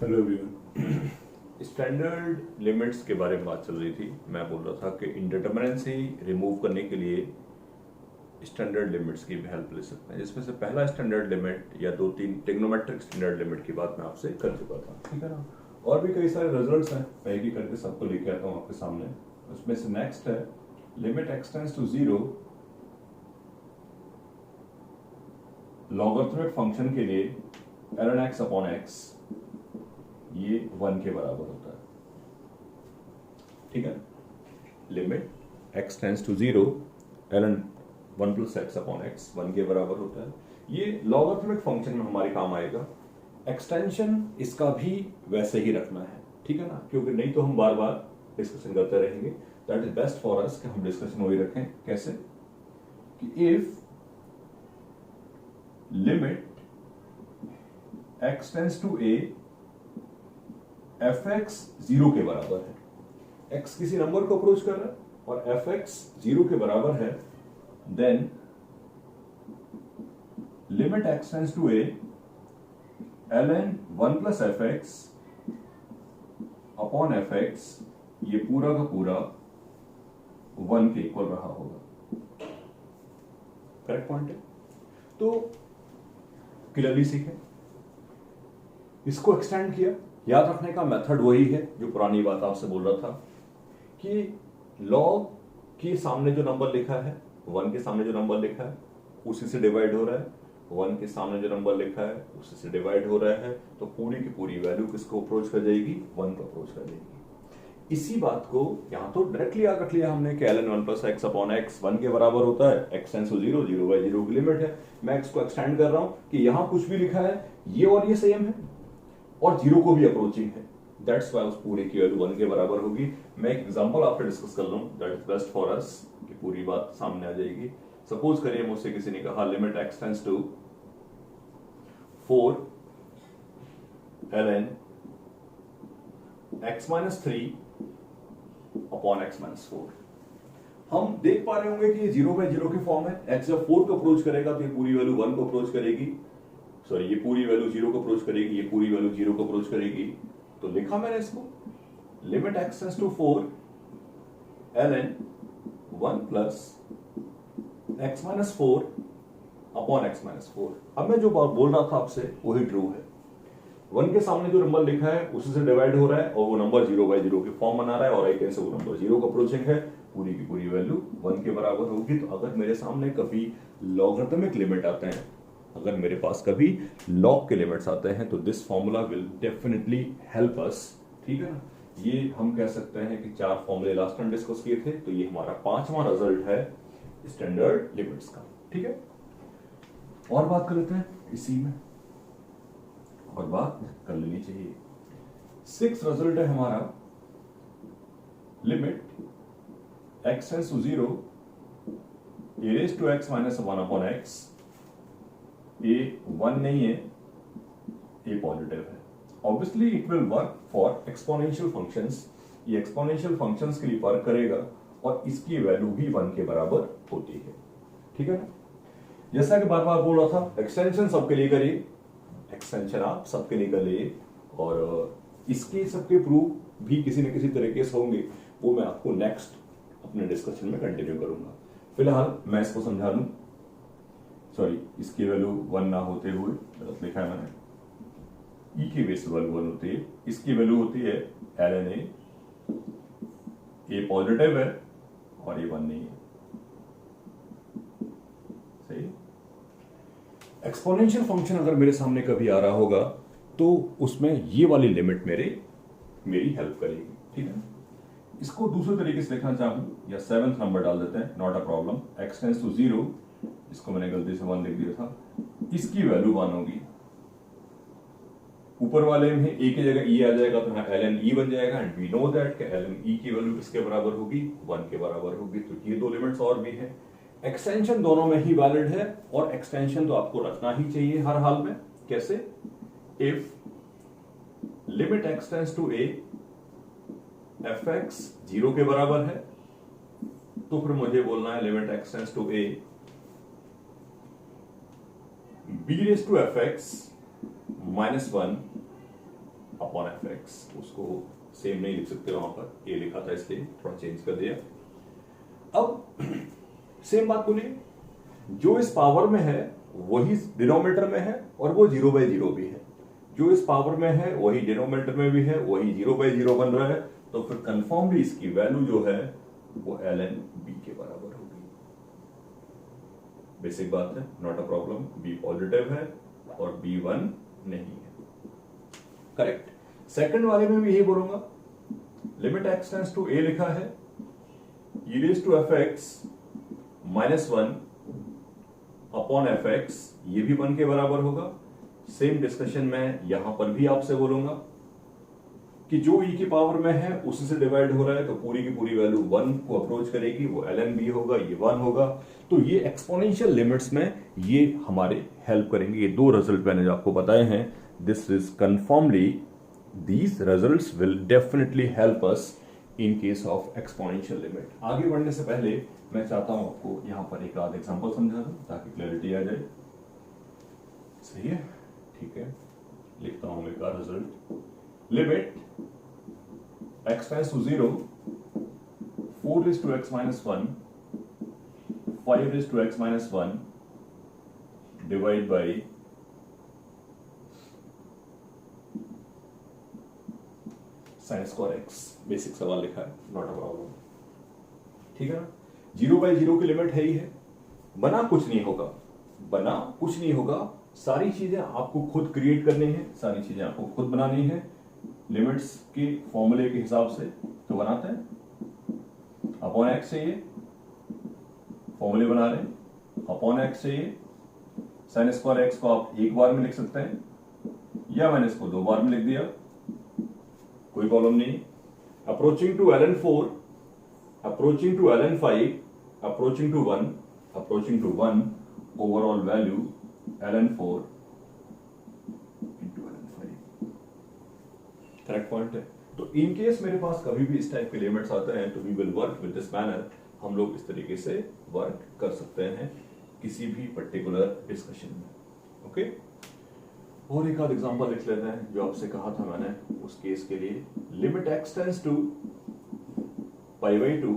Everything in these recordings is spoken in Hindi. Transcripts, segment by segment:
Hello everyone. स्टैंडर्ड लिमिट्स के बारे में बात चल रही थी। मैं बोल रहा था कि इंडिटरमिनेंसी रिमूव करने के लिए स्टैंडर्ड लिमिट्स की भी हेल्प ले सकते हैं, जिसमें से पहला स्टैंडर्ड लिमिट या दो तीन ट्रिग्नोमेट्रिक स्टैंडर्ड लिमिट की बात मैं आपसे कर चुका था, ठीक है ना। और भी कई सारे रिजल्ट्स हैं, मैं एक ही करके सबको लेके आता हूँ आपके सामने। उसमें से नेक्स्ट है limit x tends to 0 logarithmic function के लिए ln x अपॉन x, ये 1 के बराबर होता है, ठीक है। Limit x tends to 0 ln 1 plus X upon X 1 के बराबर होता है। ये लॉगरिथमिक फंक्शन में हमारे काम आएगा। एक्सटेंशन इसका भी वैसे ही रखना है, ठीक है ना, क्योंकि नहीं तो हम बार बार डिस्कशन करते रहेंगे। That is best for us कि हम डिस्कशन वही रखें। कैसे कि if limit x tends to a fx 0 के बराबर है, x किसी नंबर को अप्रोच कर रहा है और fx 0 के बराबर है, then limit x tends to a ln 1 plus fx upon fx, ये पूरा का पूरा 1 के इक्वल रहा होगा। करेक्ट पॉइंट है। तो क्लियरली सीखें, इसको एक्सटेंड किया। याद रखने का मेथड वही है जो पुरानी बात आपसे बोल रहा था कि लॉग के सामने जो नंबर लिखा है, 1 के सामने जो नंबर लिखा है उसी से डिवाइड हो रहा है, 1 के सामने जो नंबर लिखा है उसी से डिवाइड हो रहा है, तो पूरी की पूरी वैल्यू किसको अप्रोच कर जाएगी? 1 को अप्रोच कर जाएगी। इसी बात को यहां तो डायरेक्टली याद रख लिया हमने कि ln 1 plus X upon X 1 के बराबर होता है। x टेंड्स टू 0, 0 बाई 0 की लिमिट है। मैं x को एक्सटेंड कर रहा हूं कि यहां कुछ भी लिखा है ये और ये सेम है और 0 को भी अप्रोचिंग है। दैट्स वाई उस पूरे की वैल्यू 1 के बराबर होगी। मैं एक एग्जांपल आपसे डिस्कस कर लूं, that is best for us कि पूरी बात सामने आ जाएगी। सपोज करिए मुझसे किसी ने कहा limit x tends to 4 ln x minus 3 upon x minus 4। हम देख पा रहे होंगे कि ये 0 बाई 0 की फॉर्म है। x जब 4 को अप्रोच करेगा तो ये पूरी वैल्यू 1 को अप्रोच करेगी, सॉरी ये पूरी वैल्यू 0 को अप्रोच करेगी, ये पूरी वैल्यू 0 को अप्रोच करेगी। तो लिखा मैंने इसको limit x tends to 4 ln 1 plus x minus 4 upon x minus 4। अब मैं जो बात बोल रहा था आपसे वही ट्रू है। 1 के सामने जो नंबर लिखा है उसी से डिवाइड हो रहा है और वो नंबर 0 बाई 0 की फॉर्म बना रहा है और एक ऐसे वो नंबर 0 को अप्रोचिंग है, पूरी की पूरी वैल्यू 1 के बराबर होगी। तो अगर मेरे सामने कभी लॉगरिथमिक लिमिट आते हैं, अगर मेरे पास कभी लॉग के लिमिट्स आते हैं, तो this formula will definitely help us, ठीक है ना। ये हम कह सकते हैं कि 4 फॉर्मूले लास्ट टाइम डिस्कस किए थे, तो ये हमारा 5वां रिजल्ट है स्टैंडर्ड लिमिट्स का, ठीक है। और बात कर लेते हैं इसी में, और बात कर लेनी चाहिए। 6th रिजल्ट है हमारा limit x tends to 0 A raise to x minus 1 upon x। A 1 नहीं है, ए पॉजिटिव है। Obviously it will work for exponential functions. ये एक्सपोनेंशियल फंक्शंस के लिए वर्क करेगा और इसकी वैल्यू भी 1 के बराबर होती है, ठीक है ना। जैसा कि बार बार बोल रहा था, एक्सटेंशन सबके लिए करिए, एक्सटेंशन आप सबके लिए कर लिए, और इसके सबके प्रूफ भी किसी न किसी तरीके से होंगे, वो मैं आपको नेक्स्ट अपने डिस्कशन में कंटिन्यू करूंगा। फिलहाल मैं इसको समझा लूं। सॉरी, इसकी वैल्यू 1 ना होते हुए गलत लिखा है मैंने, ई की बेस वैल्यू 1 होती है, इसकी वैल्यू होती है ln a। ए पॉजिटिव है और ये 1 नहीं है, सही। एक्सपोनेंशियल फंक्शन अगर मेरे सामने कभी आ रहा होगा तो उसमें ये वाली लिमिट मेरी हेल्प करेगी, ठीक है। इसको दूसरे तरीके से लिखना चाहूं या 7th नंबर डाल देते हैं, not a problem. x tends to 0, इसको मैंने गलती से 1 लिख दिया था, इसकी वैल्यू 1 होगी। ऊपर वाले में a की जगह e आ जाएगा तो यहाँ ln e बन जाएगा, एंड वी नो दैट कि ln e की वैल्यू किसके बराबर होगी? 1 के बराबर होगी। तो ये 2 लिमिट्स और भी है। एक्सटेंशन दोनों में ही वैलिड है, और एक्सटेंशन तो आपको रखना ही चाहिए हर हाल में। कैसे? If limit x tends to a fx 0 के बराबर है, तो फिर मुझे बोलना है limit x tends to a b raise to fx minus 1 upon F X, उसको सेम नहीं लिख सकते वहां पर, ए लिखा था इसलिए थोड़ा चेंज कर दिया। अब सेम बात बोलिए, जो इस पावर में है वही डिनोमिनेटर में है और वो 0/0 भी है, जो इस पावर में है वही डिनोमिनेटर में भी है, वही 0/0 बन रहा है, तो फिर कंफर्मली इसकी वैल्यू जो है वो ln b के बराबर होगी। बेसिक बात है, not a problem, b positive है और b 1 नहीं है, करेक्ट। सेकंड वाले में भी यही बोलूंगा, limit x tends to a लिखा है, e raise to fx -1 upon fx, ये भी 1 के बराबर होगा। सेम डिस्कशन में यहां पर भी आपसे बोलूंगा कि जो e की पावर में है उसी से डिवाइड हो रहा है, तो पूरी की पूरी वैल्यू 1 को अप्रोच करेगी, वो ln b होगा, ये 1 होगा। तो ये एक्सपोनेंशियल लिमिट्स में ये हमारे हेल्प करेंगे। ये दो रिजल्ट मैंने जो आपको बताए हैं, this is कंफर्मली, these results will definitely help us in case of exponential limit। आगे बढ़ने से पहले मैं चाहता हूं आपको यहां पर एक आध एग्जांपल समझा दूं ताकि क्लैरिटी आ जाए। सही है, ठीक है, लिखता हूं एक और result, limit x tends to 0 4 raised to x minus 1 5 raised to x minus 1 divide by sine square x. Basic सवाल लिखा है, नॉट अ प्रॉब्लम, ठीक है ना। 0/0 की लिमिट है ही है, बना कुछ नहीं होगा, बना कुछ नहीं होगा, सारी चीजें आपको खुद क्रिएट करनी है, सारी चीजें आपको खुद बनानी है। लिमिट्स के फॉर्मूले के हिसाब से तो बनाते हैं, अपॉन एक्स चाहिए, फॉर्मूले बना रहे हैं, अपॉन एक्स चाहिए, साइन स्क्वायर एक्स को आप एक बार में लिख सकते हैं या मैंने इसको 2 बार में लिख दिया, कोई प्रॉब्लम नहीं। Approaching to ln 4, approaching to ln 5, approaching to 1, approaching to 1, overall value ln 4 into ln 5, correct point है। तो इन केस मेरे पास कभी भी इस टाइप के लिमिट्स आते हैं तो we will work with this manner, हम लोग इस तरीके से वर्क कर सकते हैं किसी भी पर्टिकुलर डिस्कशन में, ओके। और एक आध एग्जांपल लिख लेते हैं जो आपसे कहा था मैंने उस केस के लिए, limit x tends to π/2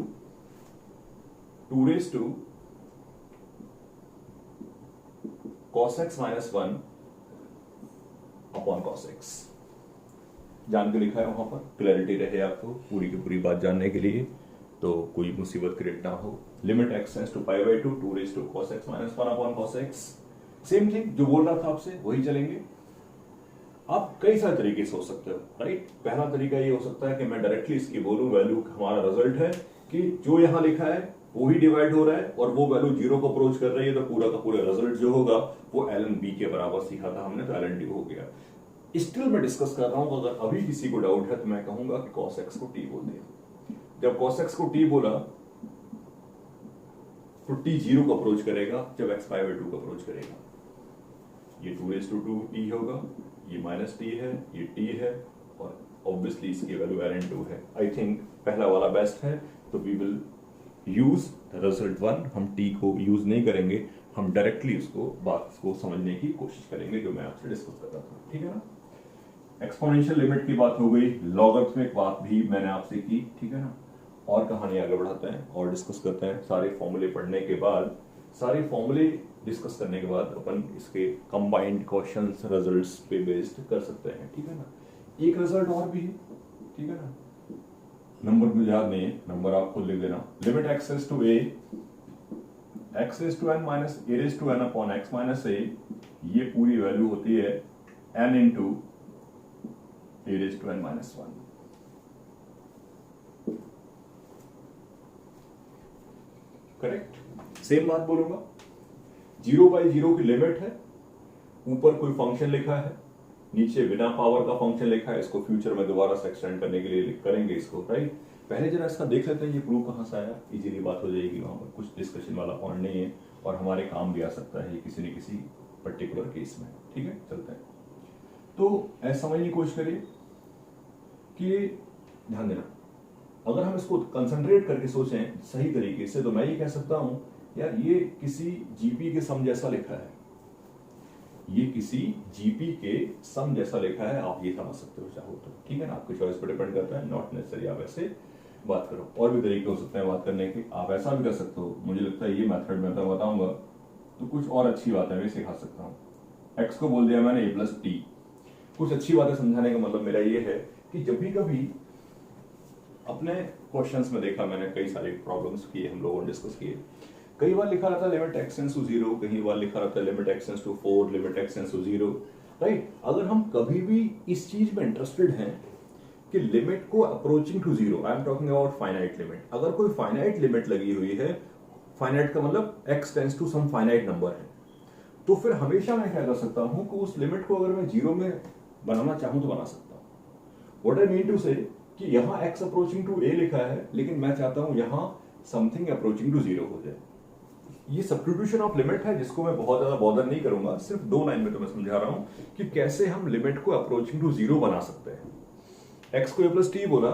2 raised to cos x minus 1 upon cos x, जान के लिखा है वहां पर, क्लैरिटी रहे आपको पूरी की पूरी बात जानने के लिए, तो कोई मुसीबत क्रिएट ना हो। Limit x tends to π/2 2 raised to cos x minus 1 upon cos x, same thing जो बोल रहा था आपसे वही चलेंगे। आप कई सारे तरीके से हो सकते हो, राइट। पहला तरीका ये हो सकता है कि मैं डायरेक्टली इसकी बोलूं, वैल्यू हमारा रिजल्ट है कि जो यहां लिखा है वो ही डिवाइड हो रहा है और वो वैल्यू 0 को अप्रोच कर रही है, तो पूरा का पूरा रिजल्ट जो होगा वो ln b के बराबर सीखा था हमने, तो ln d हो गया। स्टिल मैं डिस्कस कर रहा हूं, अगर अभी किसी को डाउट है तो मैं कहूंगा कि cos x को t बोल दिया। जब cos x को t बोला तो t 0 को अप्रोच करेगा, जब x π/2 को अप्रोच करेगा, ये 2 raised to 2t होगा, ये माइनस टी है, ये टी है, और ऑब्वियसली इसकी वैल्यू ln 2 है। आई थिंक पहला वाला बेस्ट है, तो वी विल यूज रिजल्ट 1, हम टी को यूज नहीं करेंगे, हम डायरेक्टली उसको बात को समझने की कोशिश करेंगे जो मैं आपसे डिस्कस कर रहा था, ठीक है ना। एक्सपोनेंशियल लिमिट की बात हो गई, लॉगरिथमिक बात भी मैंने आपसे की, ठीक है ना। और कहानी आगे बढ़ाते हैं और डिस्कस करते हैं। सारे फॉर्मूले पढ़ने के बाद, सारे फॉर्मूले डिस्कस करने के बाद अपन इसके कंबाइंड क्वेश्चंस रिजल्ट्स पे बेस्ड कर सकते हैं, ठीक है ना। एक रिजल्ट और भी है, ठीक है ना, नंबर मुझे याद नहीं है, नंबर आप खुद लिख देना। Limit x raise to a x raise to n minus a raise to n upon x minus a, ये पूरी वैल्यू होती है n into a raise to n minus 1, correct. Same बात बोलूंगा, 0/0 की लिमिट है, ऊपर कोई फंक्शन लिखा है, नीचे बिना पावर का फंक्शन लिखा है, इसको फ्यूचर में दोबारा से एक्सटेंड करने के लिए करेंगे इसको, राइट। पहले जरा इसका देख लेते हैं ये प्रूफ कहां से आया, इजीली बात हो जाएगी, वहां पर कुछ डिस्कशन वाला पॉइंट नहीं है और हमारे काम भी आ सकता है किसी न किसी पर्टिकुलर केस में, ठीक है। चलते हैं, तो ऐसा समझने की कोशिश करिए कि ध्यान देना, अगर हम इसको कंसंट्रेट करके सोचें सही तरीके से, तो मैं ये कह सकता हूं यार ये किसी जीपी के सम जैसा लिखा है, ये किसी जीपी के सम जैसा लिखा है, आप ये समझ सकते हो चाहो तो, ठीक है ना, आपकी चॉइस पर डिपेंड करता है, नॉट नेसेसरी आप ऐसे बात करो। और भी तरीके हो सकते हैं बात करने के, आप ऐसा भी कर सकते हो, मुझे लगता है ये मेथड मैं तो बताऊंगा तो कुछ और अच्छी बातें भी सिखा सकता हूँ। एक्स को बोल दिया मैंने ए प्लस टी, कुछ अच्छी बातें समझाने का मतलब मेरा ये है कि जब भी कभी अपने क्वेश्चंस में देखा मैंने, कई सारे प्रॉब्लम्स किए हम लोगों ने, डिस्कस किए, कई बार लिखा रहता है लिमिट एक्स टेंड्स टू 0, कई बार लिखा रहता है limit x tends to 4, limit x tends to 0, right. अगर हम कभी भी इस चीज में इंटरेस्टेड हैं कि लिमिट को approaching to 0, I am talking about finite limit, अगर कोई फाइनाइट लिमिट लगी हुई है, फाइनाइट का मतलब x tends to some finite number है, तो फिर हमेशा मैं क्या कर सकता हूं कि उस लिमिट को अगर मैं 0 में बनाना चाहूं तो बना सकता हूं। व्हाट आई मीन टू से कि यहां x अप्रोचिंग टू a लिखा है, लेकिन मैं चाहता हूं यहां समथिंग अप्रोचिंग टू 0 हो जाए। ये सब्स्टिट्यूशन ऑफ लिमिट है जिसको मैं बहुत ज्यादा बॉदर नहीं करूंगा, सिर्फ 2 लाइन में तो मैं समझा रहा हूं कि कैसे हम लिमिट को अप्रोचिंग टू 0 बना सकते हैं। x को a प्लस टी बोला,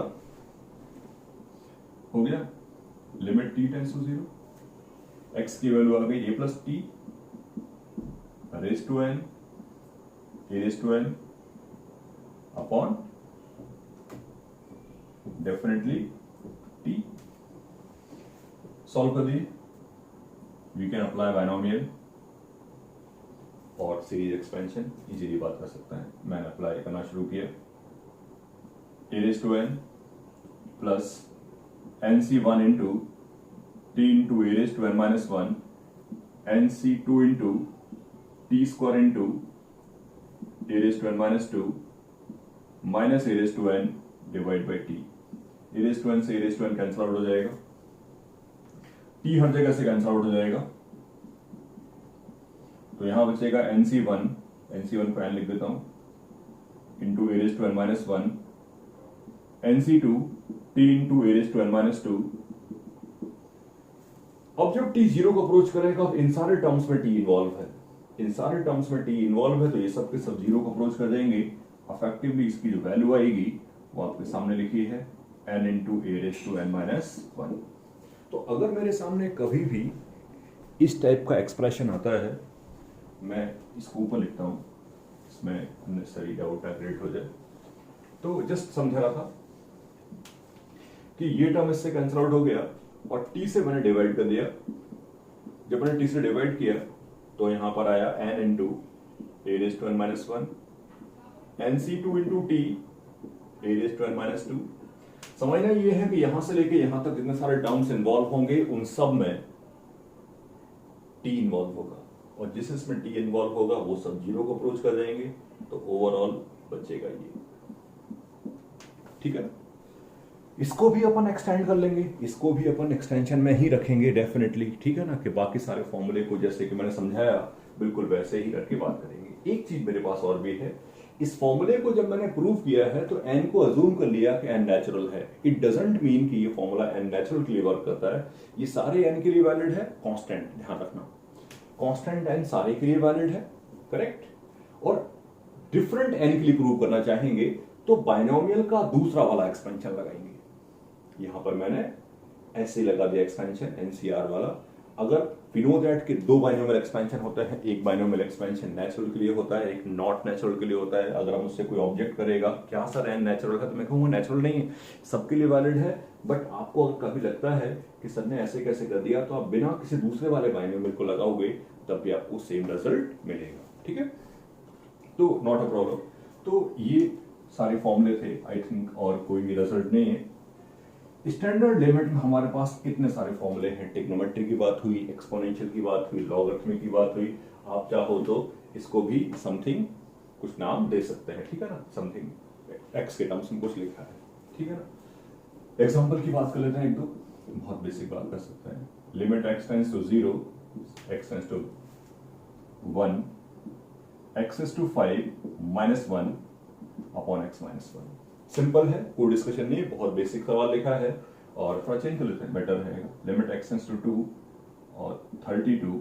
हो गया, limit t tends to 0, x की वैल्यू आ गई a plus t raise to n, a raise to n upon definitely t। Solve कर दिए, वी कैन अप्लाई बाइनोमियल और सीरीज एक्सपेंशन, इजीली बात कर सकते हैं। मैंने अप्लाई करना शुरू किया, a raise to n plus nc1 into t into a raise to n minus 1 nc2 into t square into a raise to n minus 2 minus a raise to n divide by t। a raise to n से a raise to n cancel out हो जाएगा, t हर जगह से कैंसिल आउट हो जाएगा, तो यहां बचेगा nc1, nc1 को n लिख देता हूं, into a raise to n minus 1 nc2 t into a raise to n minus 2। अब जब t 0 को अप्रोच करेगा तो इन सारे टर्म्स में t इन्वॉल्व है, इन सारे टर्म्स में t इन्वॉल्व है, तो ये सब के सब 0 को अप्रोच कर जाएंगे। इफेक्टिवली इसकी जो वैल्यू आएगी वो आपके सामने लिखी है n into a raise to n minus 1। तो अगर मेरे सामने कभी भी इस टाइप का एक्सप्रेशन आता है, मैं इसको ऊपर लिखता हूं, इसमें अननेसेसरी डाउट क्रिएट हो जाए, तो जस्ट समझा रहा था कि ये टर्म इससे कैंसिल आउट हो गया और t से मैंने डिवाइड कर दिया। जब मैंने t से डिवाइड किया तो यहां पर आया n into a raise to n minus 1 nc2 into t a raise to n minus 2। समझना ये है कि यहां से लेके यहां तक जितने सारे टर्म्स इन्वॉल्व होंगे उन सब में t इन्वॉल्व होगा, और जिस इसमें t इन्वॉल्व होगा वो सब 0 को अप्रोच कर जाएंगे, तो ओवरऑल बचेगा ये, ठीक है। इसको भी अपन एक्सटेंड कर लेंगे, इसको भी अपन एक्सटेंशन में ही रखेंगे डेफिनेटली, ठीक है ना, कि बाकी सारे फॉर्मूले को जैसे कि मैंने समझाया बिल्कुल वैसे ही रख के बात करेंगे। एक चीज मेरे पास और भी है, इस फॉर्मूले को जब मैंने प्रूव किया है तो n को अज्यूम कर लिया कि n नेचुरल है। इट डजंट मीन कि ये फॉर्मूला n नेचुरल के लिए वर्क करता है, ये सारे n के लिए वैलिड है, कांस्टेंट ध्यान रखना, कांस्टेंट n सारे के लिए वैलिड है, करेक्ट। और डिफरेंट n के लिए प्रूव करना चाहेंगे तो बाइनोमियल का दूसरा वाला एक्सपेंशन लगाएंगे। यहां पर मैंने ऐसे लगा दिया एक्सपेंशन एनसीआर वाला। अगर वी नो दैट कि 2 बाइनोमियल एक्सपेंशन होता है, एक बाइनोमियल एक्सपेंशन नेचुरल के लिए होता है, एक नॉट नेचुरल के लिए होता है। अगर हम उससे कोई ऑब्जेक्ट करेगा क्या सर n नेचुरल है, तो मैं कहूंगा नेचुरल नहीं है, सबके लिए वैलिड है, बट आपको अगर कभी लगता है कि सर ने ऐसे कैसे कर दिया, तो आप बिना किसी दूसरे वाले बाइनोमियल को लगाओगे तब भी आपको सेम रिजल्ट मिलेगा, ठीक है, तो नॉट अ प्रॉब्लम। तो ये सारे फॉर्मूले थे आई थिंक, और कोई भी रिजल्ट नहीं है। स्टैंडर्ड लिमिट में हमारे पास कितने सारे फॉर्मूले हैं, ट्रिग्नोमेट्री की बात हुई, एक्सपोनेंशियल की बात हुई, लॉगरिथमिक की बात हुई, आप चाहो तो इसको भी समथिंग कुछ नाम दे सकते हैं, ठीक है ना, समथिंग एक्स के टर्म्स में कुछ लिखा है, ठीक है ना। एग्जांपल की बात कर लेते हैं, एक दो बहुत बेसिक बात कर सकते हैं। Limit x tends to 0, x tends to 1, x is to 5 minus 1 upon x minus 1। Simple है, कोई डिस्कशन नहीं, बहुत बेसिक सवाल लिखा है, और थोड़ा चेंज कर लेते हैं, बेटर रहेगा। लिमिट एक्स टेंड्स टू 2 और 32,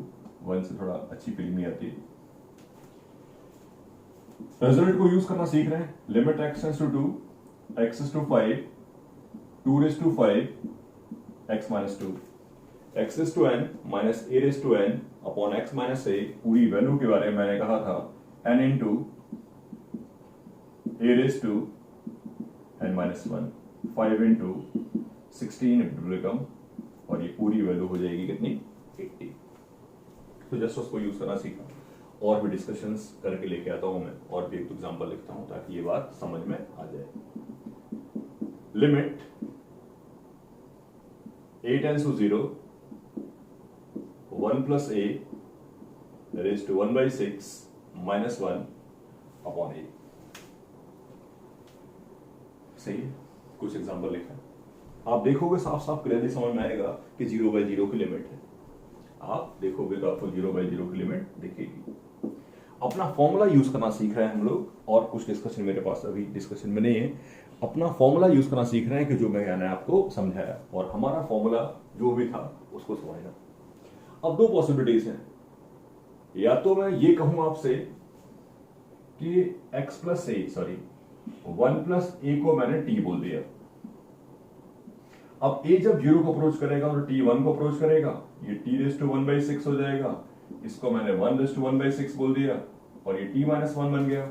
1 से थोड़ा अच्छी फीलिंग नहीं आती। रिजल्ट को यूज करना सीख रहे हैं। Limit x tends to 2, x is to 5, 2 raise to 5, x minus 2, x is to n minus a raise to n upon x minus a। पूरी वैल्यू के बारे में मैंने कहा था n into a raised to n minus 1, 5 into 16 it will become, और ये पूरी वैल्यू हो जाएगी कितनी 80। तो जस्ट उसको यूज करना सीखा, और भी डिस्कशंस करके लेके आता हूं मैं, और भी एक दो एग्जांपल लिखता हूं ताकि ये बात समझ में आ जाए। Limit a tends to 0, 1 plus a raised to 1 by 6 minus 1 upon a। सही है, कुछ एग्जांपल लिखा है, आप देखोगे साफ साफ क्लियरली समझ में आएगा कि 0 by 0 की लिमिट है। आप देखोगे तो आपको 0 by 0 की लिमिट दिखेगी। अपना फॉर्मूला यूज करना सीख रहे हैं हम लोग, और कुछ डिस्कशन मेरे पास अभी डिस्कशन में नहीं है। अपना फॉर्मूला यूज करना सीख रहे हैं कि जो मैंने आपको समझाया, और हमारा फॉर्मूला जो भी था उसको समझना। अब दो पॉसिबिलिटीज हैं, या तो मैं ये कहूं आपसे कि x प्लस ए, सॉरी 1 प्लस ए को मैंने t बोल दिया। अब a जब 0 को अप्रोच करेगा और t 1 को अप्रोच करेगा, ये t रेज़ टू 1 by 6 हो जाएगा, इसको मैंने 1 रेज़ टू 1 by 6 बोल दिया, और ये t माइनस 1 बन गया।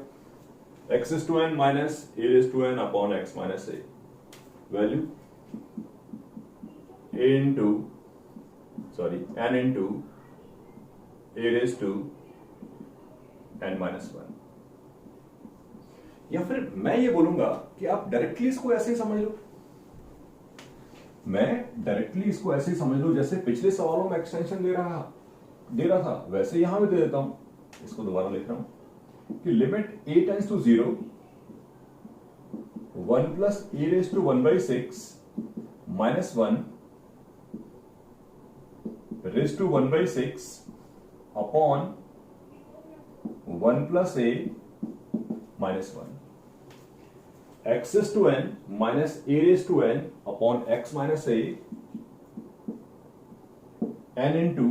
x raise to n minus a raise to n upon x minus a, value n into a raise to n minus 1। या फिर मैं ये बोलूंगा कि आप डायरेक्टली इसको ऐसे ही समझ लो, मैं डायरेक्टली इसको ऐसे ही समझ लो जैसे पिछले सवालों में एक्सटेंशन दे रहा था, वैसे यहां भी दे देता हूं। इसको दोबारा लिख रहा हूं कि limit a tends to 0, 1 plus a raise to 1 by 6 minus 1 raise to 1 by 6 upon 1 plus a minus 1, x raise to n minus a raise to n upon x minus a, n into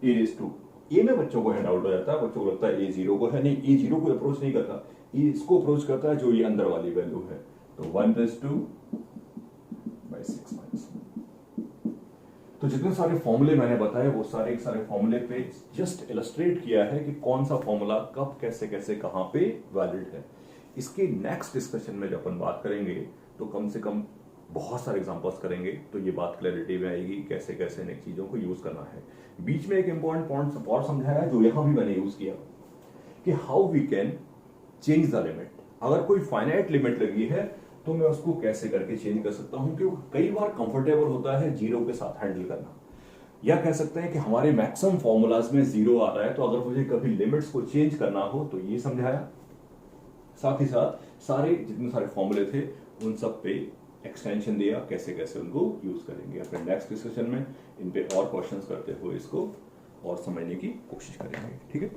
a raise to. ये में बच्चों को डाउट हो जाता है, बच्चों को लगता है a 0 को है, नहीं, a 0 को अप्रोच नहीं करता, ये इसको अप्रोच करता है जो ये अंदर वाली वैल्यू है। तो 1 रेज़ टू by 6 माइनस 1। तो जितने सारे फॉर्मूले मैंने बताए वो सारे के सारे फॉर्मूले पे जस्ट इलस्ट्रेट किया है कि कौन सा फॉर्मूला कब कैसे कैसे कहां पे वैलिड है। इसके नेक्स्ट डिस्कशन में जब अपन बात करेंगे तो कम से कम बहुत सारे एग्जांपल्स करेंगे, तो ये बात क्लैरिटी में आएगी कैसे कैसे इन चीजों को यूज करना है। बीच में एक इंपॉर्टेंट पॉइंट और समझाया जो यहां भी मैंने यूज किया कि how we can change the limit. अगर कोई फाइनाइट लिमिट लगी है तो मैं उसको कैसे करके चेंज कर सकता हूं, क्योंकि कई बार कंफर्टेबल होता है 0 के साथ हैंडल करना, या कह सकते हैं कि हमारे मैक्सिमम फॉर्मूलाज में 0 आ रहा है, तो अगर मुझे कभी लिमिट्स को चेंज करना हो तो ये समझाया। साथ ही साथ सारे जितने सारे फॉर्मूले थे उन सब पे एक्सटेंशन दिया, कैसे कैसे उनको यूज करेंगे। अपने नेक्स्ट डिस्कशन में इन पे और क्वेश्चंस करते हुए इसको और समझने की कोशिश करेंगे। ठीक है।